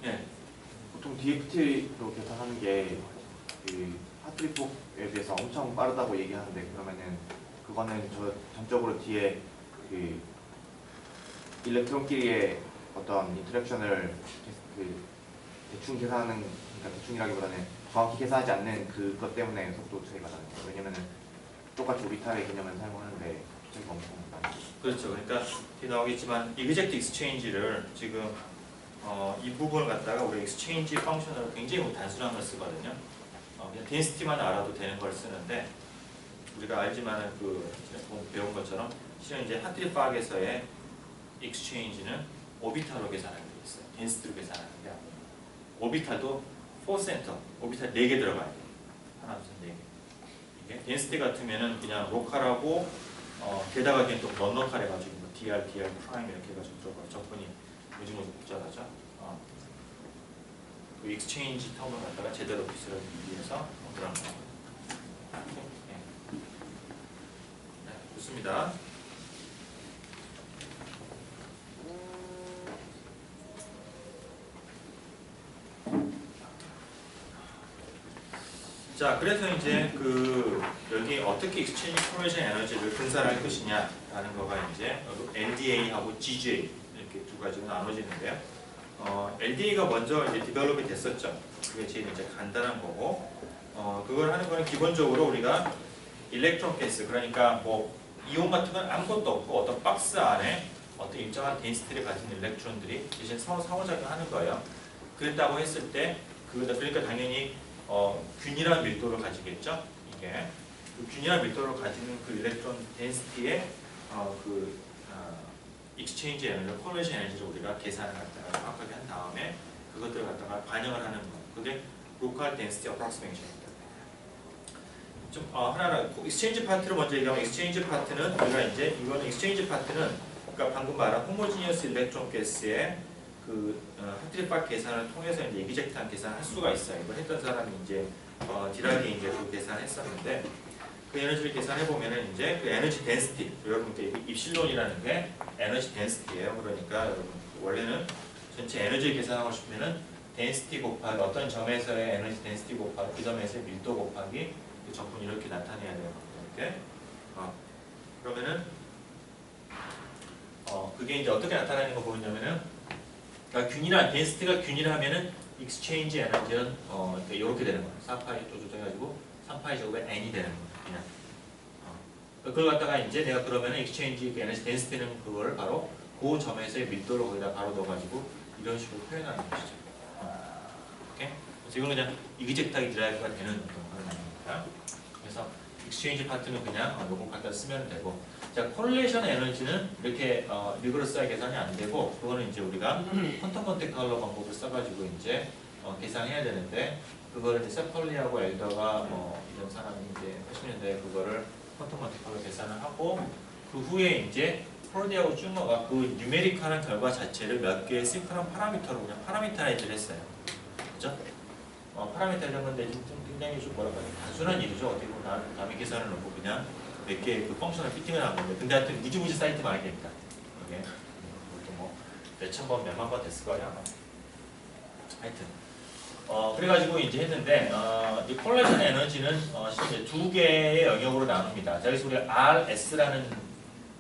네. 보통 DFT로 계산하는 게 그 하트리폭에 비해서 엄청 빠르다고 얘기하는데 그러면은 그거는 전적으로 뒤에 그 일렉트론끼리의 어떤 인터랙션을 그 대충 계산하는 그러니까 대충이라기보다는 정확히 계산하지 않는 그것 때문에 속도 차이가 나는 거예요. 왜냐면은 똑같이 오비탈의 개념을 사용하는데 차이가 엄청 많이. 그렇죠. 그러니까 뒤에 나오겠지만 이그젝트 익스체인지를 지금 이 부분을 갖다가 우리 익스체인지 펑션으로 굉장히 단순한 걸 쓰거든요. 그냥 덴시티만 알아도 되는 걸 쓰는데 우리가 알지만은 그 배운 것처럼 실은 이제 하트리팍에서의 익스체인지는 오비탈로 계산하는 게 있어요. 덴시티로 계산하는 게 아니에요. 오비탈도 4센터, 오비탈 4개 들어가요. 하나, 둘, 셋, 4개. 이게 덴시티 같으면은 그냥 로컬하고 게다가 그냥 또 넌로컬 해가지고 뭐 DR, DR 프라임 이렇게 해가지고 들어가요. 접근이 무지무지 복잡하죠. 그 익스체인지 텀을 갖다가 제대로 비스를 하기 위해서 그런 거. 네, 좋습니다. 자, 그래서 이제 그 여기 어떻게 익스체인지 컨버전 에너지를 분산할 것이냐라는 거가 이제 LDA하고 GGA 이렇게 두 가지로 나눠지는데요. LDA가 먼저 이제 디벨롭이 됐었죠. 그게 제일 이제 간단한 거고, 그걸 하는 거는 기본적으로 우리가 일렉트론 가스, 그러니까 뭐 이온 같은 건 아무것도 없고 어떤 박스 안에 어떤 일정한 덴시티를 가진 일렉트론들이 대신 상호작용하는 거예요. 그랬다고 했을 때, 그러니까 당연히 균일한 밀도를 가지겠죠. 이게 그 균일한 밀도를 가지는 그 일렉트론 덴시티의 익스체인지 에너지, 컨버전 에너지를 우리가 계산을 갖다가 정확하게 한 다음에 그것들을 갖다가 반영을 하는 거. 그게 로컬 덴시티 어프록시메이션입니다. 좀 하나는 익스체인지 파트를 먼저 얘기하면 익스체인지 파트는 우리가 이제 이거는 익스체인지 파트는 그러니까 방금 말한 호모지니어스 일렉트론 가스의 그 하트리팍 계산을 통해서 이제 이그젝트한 계산을 할 수가 있어요. 이걸 했던 사람이 이제 디락이 이제 그 계산했었는데 그 에너지를 계산해 보면은 이제 그 에너지 덴시티 여러분께 입실론이라는 게 에너지 덴시티예요. 그러니까 여러분 원래는 전체 에너지를 계산하고 싶으면은 density 곱하기 어떤 점에서의 에너지 density 곱하기 그 점에서의 밀도 곱하기 그 적분 이렇게 나타내야 돼요. 이렇게. 그러면은 그게 이제 어떻게 나타나는 거 보냐면은 그러니까 균일한 density가 균일하면은 exchange 에너지는 이렇게 되는 거예요. 4파이 또 조정해가지고 3파이 제곱에 n이 되는 거예요. 그냥. 그걸 갖다가 이제 내가 그러면은 exchange 에너지 density는 그걸 바로 그 점에서의 밀도를 거기다 바로 넣어가지고 이런 식으로 표현하는 것이죠. 오케이? 그래서 이건 그냥 이그젝트하게 드라이브가 되는 어떤 겁니다. 그래서 exchange 파트는 그냥 요거 갖다 쓰면 되고, 자 correlation 에너지는 이렇게 리그러스하게 계산이 안 되고, 그거는 이제 우리가 퀀텀 몬테칼로 방법을 써가지고 이제 계산해야 되는데, 그거를 이제 세펄리하고 엘더가 이런 사람이 이제 80년대에 그거를 퀀텀 몬테칼로 계산을 하고, 그 후에 이제 프로디하고 쭈머가 그 뉴메리컬한 결과 자체를 몇 개의 심플한 파라미터로 그냥 파라미터라이즈를 했어요. 그죠? 파라미터 이런 건데 좀 굉장히 좀 뭐랄까 단순한 일이죠. 어떻게 보면 남의 계산을 넣고 그냥 몇 개의 그 펑션을 피팅을 한 건데, 근데 하여튼 무지무지 사이트 많이 됩니다. 이게 보통 뭐 몇천 번, 몇만 번 됐을 거예요 아마. 하여튼 그래가지고 이제 했는데 이 콜레션 에너지는 실제 두 개의 영역으로 나눕니다. 자, 여기서 우리 RS라는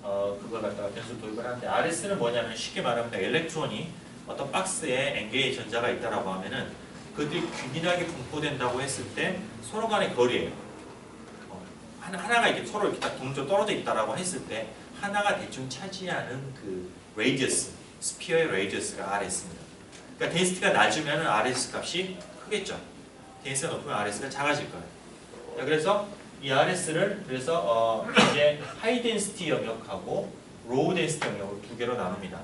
그걸 갖다가 변수를 도입을 하는데, RS는 뭐냐면 쉽게 말하면 일렉트론이 어떤 박스에 N개의 전자가 있다라고 하면은 그들이 균일하게 분포된다고 했을 때 서로 간의 거리예요. 하나가 이렇게 서로 이렇게 딱 동조 떨어져 있다라고 했을 때 하나가 대충 차지하는 그 레이디어스, 스피어의 레이디어스가 RS입니다. 그러니까 덴시티가 낮으면 RS 값이 크겠죠. 덴시티가 높으면 RS가 작아질 거예요. 자, 그래서 이 RS를 그래서 이제 하이 덴시티 영역하고 로우 덴시티 영역으로 두 개로 나눕니다.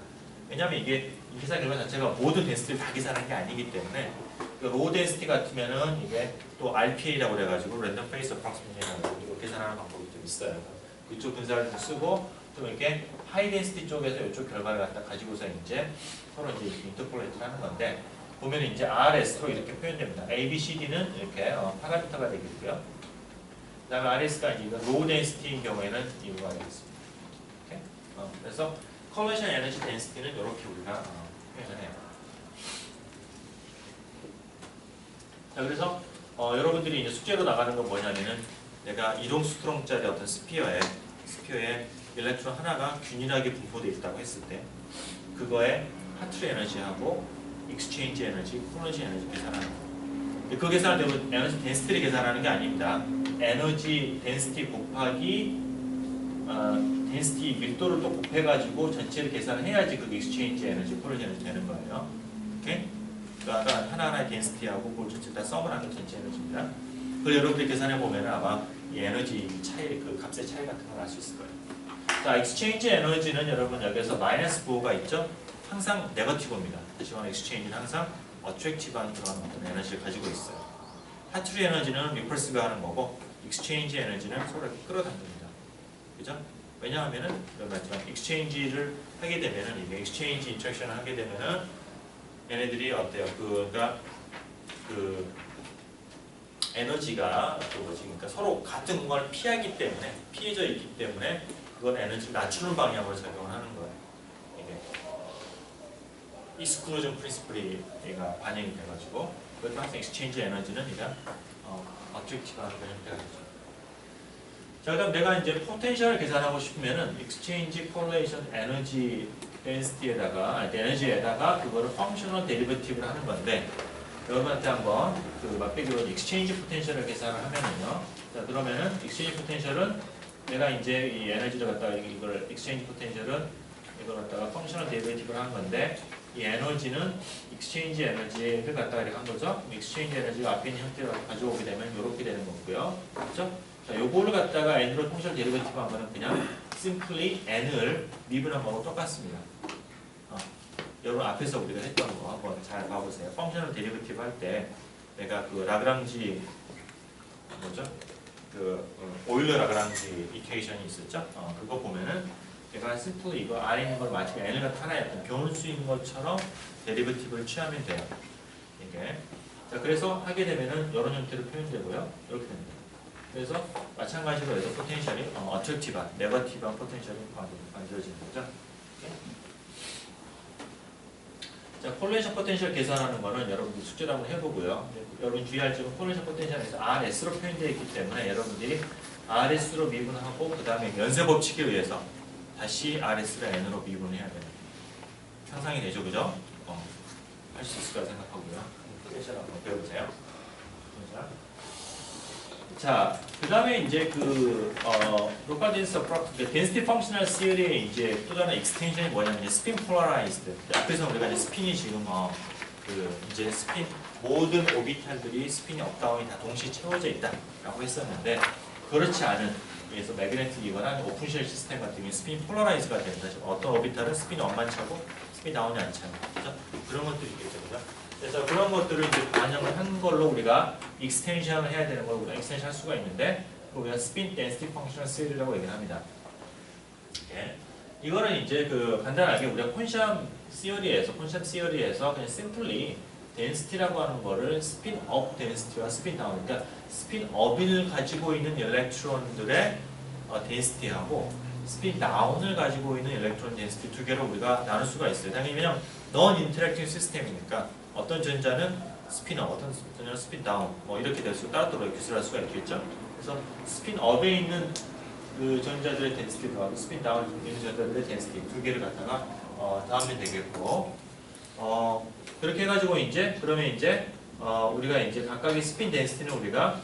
왜냐하면 이게 이 계산 결과 자체가 모든 덴시티를 다 계산한 게 아니기 때문에, 로우 덴시티 같으면은 이게 또 RPA라고 그래가지고 랜덤 페이스 어프록시메이션이라고 이거 계산하는 방법이 좀 있어요. 이쪽 분사를 좀 쓰고 좀 이렇게 하이 덴시티 쪽에서 이쪽 결과를 갖다 가지고서 이제 서로 이제 인터폴레이트를 하는 건데, 보면 이제 RS로 이렇게 표현됩니다. A, B, C, D는 이렇게 파라미터가 되겠고요. 그다음에 RS가 이제 로우 덴시티인 경우에는 이유가 되겠습니다. 오케이? 그래서 컬러션 에너지 덴시티는 이렇게 우리가 표현을 해요. 자, 그래서 여러분들이 이제 숙제로 나가는 건 뭐냐면은, 내가 이동 스트롱짜리 어떤 스피어에 일렉트론 하나가 균일하게 분포되어 있다고 했을 때 그거의 하트리 에너지하고 익스체인지 에너지, 콜러션 에너지 계산하는 거. 그 계산을 되고 에너지 덴시티를 계산하는 게 아닙니다. 에너지 덴시티 곱하기 덴시티 밀도를 또 곱해가지고 전체를 계산을 해야지 그게 익스체인지 에너지, 콜러션 에너지 되는 거예요. 오케이? 그러니까 하나하나의 덴시티하고 그걸 전체 다 썸을 하는 게 전체 에너지입니다. 그걸 여러분들이 계산해 보면 아마 이 에너지 차이, 그 값의 차이 같은 걸 알 수 있을 거예요. 자, 익스체인지 에너지는 여러분 여기서 마이너스 부호가 있죠? 항상 네거티브입니다. 다시 말하면 익스체인지는 항상 어트랙티브한 그런 어떤 에너지를 가지고 있어요. 하트리 에너지는 리펄스가 하는 거고, 익스체인지 에너지는 서로 이렇게 끌어당깁니다. 그죠? 왜냐하면은 여러분 익스체인지를 하게 되면은, 이게 익스체인지 인터랙션을 하게 되면은 얘네들이 어때요? 그러니까 그 에너지가 그러니까 서로 같은 공간을 피하기 때문에, 피해져 있기 때문에 그건 에너지를 낮추는 방향으로 작용을 하는 거예요. 이게 이스크루전 프린시플이 얘가 반영이 돼가지고, 그래서 항상 익스체인지 에너지는 얘가 어트랙티브한 그런 형태가 되죠. 자, 그다음 내가 이제 포텐셜을 계산하고 싶으면은 익스체인지 콜레이션 에너지 덴시티에다가 에너지에다가 그거를 펑셔널 데리버티브를 하는 건데, 여러분한테 한번 그 맛배기로 익스체인지 포텐셜을 계산을 하면은요. 자, 그러면은 익스체인지 포텐셜은 내가 이제 이 에너지를 갖다가 이걸 익스체인지 포텐셜은 이걸 갖다가 펑셔널 데리버티브를 한 건데, 이 에너지는 익스체인지 에너지를 갖다가 이렇게 한 거죠. 익스체인지 에너지가 앞에 있는 형태로 가져오게 되면 이렇게 되는 거고요. 그렇죠? 자, 요거를 갖다가 n으로 펑셔널 데리버티브 하면은 그냥 simply n을 미분한 거하고 똑같습니다. 여러분 앞에서 우리가 했던 거 한번 잘 봐보세요. 펑셔널 데리버티브 할 때 내가 그 라그랑지 뭐죠? 그 오일러 라그랑지 이퀘이션이 있었죠? 그거 보면은 내가 simply 이거 안에 있는 걸 마치 n을 갖다 하나의 어떤 변수인 것처럼 데리버티브를 취하면 돼요. 이게. 자, 그래서 하게 되면은 이런 형태로 표현되고요. 이렇게 됩니다. 그래서 마찬가지로 해서 포텐셜이 어트랙티브한, 네거티브한 포텐셜이 만들어지는 거죠. 자, 콜레이션 포텐셜 계산하는 거는 여러분들 숙제를 한번 해보고요. 여러분 주의할 점은 콜레이션 포텐셜에서 RS로 표현되어 있기 때문에 여러분들이 RS로 미분하고 그 다음에 연쇄 법칙에 의해서 다시 RS를 N으로 미분해야 됩니다. 상상이 되죠, 그죠? 할 수 있을 거라 생각하고요. 포텐셜 한번 배워보세요. 자, 그 다음에 이제 로컬 덴시티 펑셔널 시리의 이제 또 다른 익스텐션이 뭐냐면 스핀 폴라라이즈드. 앞에서 우리가 이제 스핀이 지금 이제 스핀 모든 오비탈들이 스핀이 업다운이 다 동시에 채워져 있다라고 했었는데 그렇지 않은 그래서 매그네틱이거나 오픈쉘 시스템 같은 경우 스핀 폴라라이즈가 된다. 어떤 오비탈은 스핀이 업만 차고 스핀이 다운이 안 차는 거죠. 그런 것들이 있겠죠, 그죠? 그래서 그런 것들을 이제 반영을 한 걸로 우리가 익스텐션을 해야 되는 걸 우리가 익스텐션 할 수가 있는데 우리가 스핀 덴시티 펑셔널 시리라고 얘기를 합니다. 예. 이거는 이제 간단하게 우리가 콘샴 시어리에서 그냥 심플리 덴시티라고 하는 거를 스핀 업 덴시티와 스핀 다운, 그러니까 스핀 업을 가지고 있는 일렉트론들의 덴시티하고 스핀 다운을 가지고 있는 일렉트론 덴시티 두 개를 우리가 나눌 수가 있어요. 당연히 왜냐면 넌 인터랙팅 시스템이니까 어떤 전자는 스핀업, 어떤 전자는 스핀 다운, 이렇게 될 수, 따로따로 기술할 수가 있겠죠. 그래서 스핀업에 있는 그 전자들의 덴시티 더하고 스핀 다운에 있는 전자들의 덴시티 두 개를 갖다가 더하면 되겠고, 그렇게 해가지고 그러면 우리가 이제 각각의 스핀 덴시티는 우리가